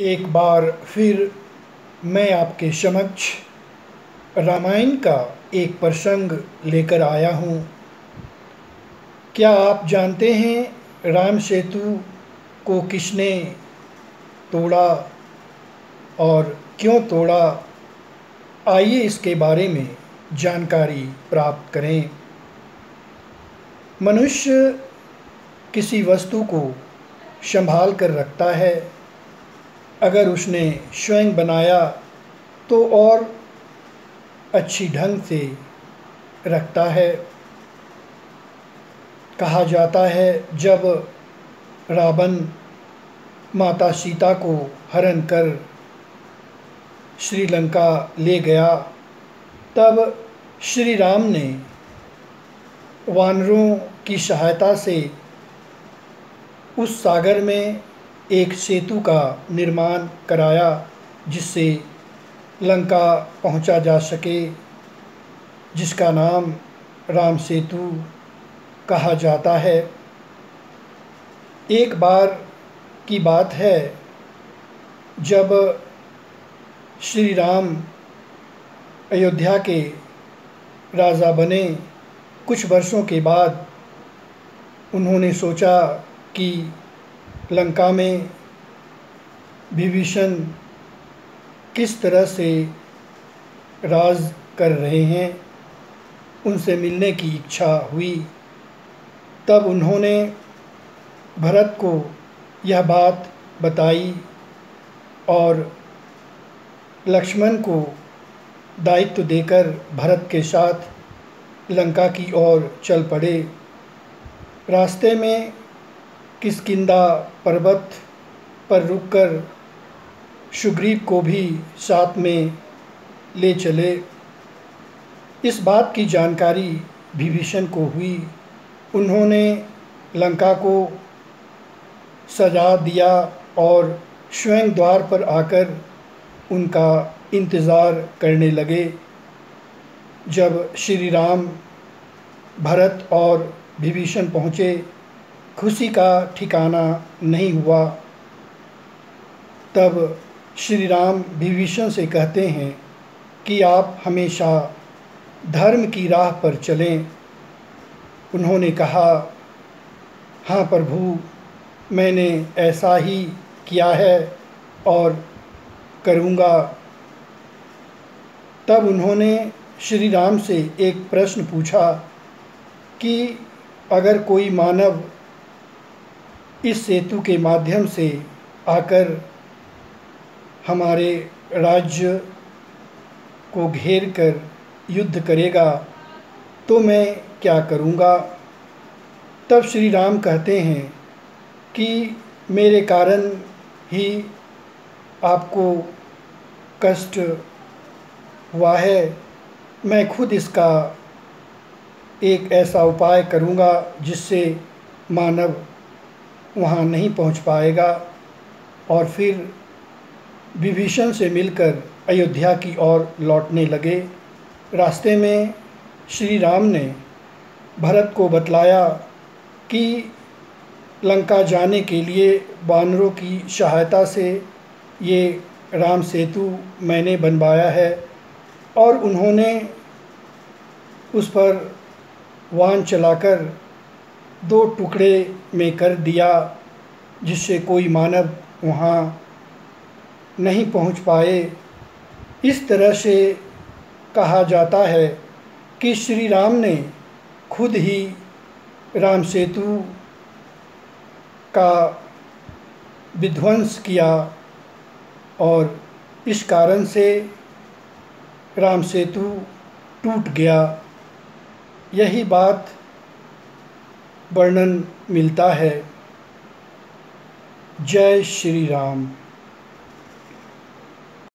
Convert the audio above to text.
एक बार फिर मैं आपके समक्ष रामायण का एक प्रसंग लेकर आया हूँ। क्या आप जानते हैं राम सेतु को किसने तोड़ा और क्यों तोड़ा? आइए इसके बारे में जानकारी प्राप्त करें। मनुष्य किसी वस्तु को संभाल कर रखता है। अगर उसने स्वयं बनाया तो और अच्छी ढंग से रखता है। कहा जाता है जब रावण माता सीता को हरण कर श्रीलंका ले गया, तब श्री राम ने वानरों की सहायता से उस सागर में एक सेतु का निर्माण कराया जिससे लंका पहुंचा जा सके, जिसका नाम राम सेतु कहा जाता है। एक बार की बात है जब श्री राम अयोध्या के राजा बने। कुछ वर्षों के बाद उन्होंने सोचा कि लंका में विभीषण किस तरह से राज कर रहे हैं, उनसे मिलने की इच्छा हुई। तब उन्होंने भरत को यह बात बताई और लक्ष्मण को दायित्व देकर भरत के साथ लंका की ओर चल पड़े। रास्ते में किष्किंधा पर्वत पर रुककर सुग्रीव को भी साथ में ले चले। इस बात की जानकारी विभीषण को हुई। उन्होंने लंका को सजा दिया और स्वयं द्वार पर आकर उनका इंतज़ार करने लगे। जब श्री राम, भरत और विभीषण पहुँचे, खुशी का ठिकाना नहीं हुआ। तब श्री राम विभीषण से कहते हैं कि आप हमेशा धर्म की राह पर चलें। उन्होंने कहा, हाँ प्रभु, मैंने ऐसा ही किया है और करूँगा। तब उन्होंने श्री राम से एक प्रश्न पूछा कि अगर कोई मानव इस सेतु के माध्यम से आकर हमारे राज्य को घेर कर युद्ध करेगा तो मैं क्या करूँगा? तब श्री राम कहते हैं कि मेरे कारण ही आपको कष्ट हुआ है। मैं खुद इसका एक ऐसा उपाय करूँगा जिससे मानव वहाँ नहीं पहुँच पाएगा। और फिर विभीषण से मिलकर अयोध्या की ओर लौटने लगे। रास्ते में श्री राम ने भरत को बतलाया कि लंका जाने के लिए वानरों की सहायता से ये राम सेतु मैंने बनवाया है, और उन्होंने उस पर वाहन चलाकर 2 टुकड़े में कर दिया जिससे कोई मानव वहाँ नहीं पहुँच पाए। इस तरह से कहा जाता है कि श्री राम ने खुद ही राम सेतु का विध्वंस किया और इस कारण से राम सेतु टूट गया। यही बात वर्णन मिलता है। जय श्री राम।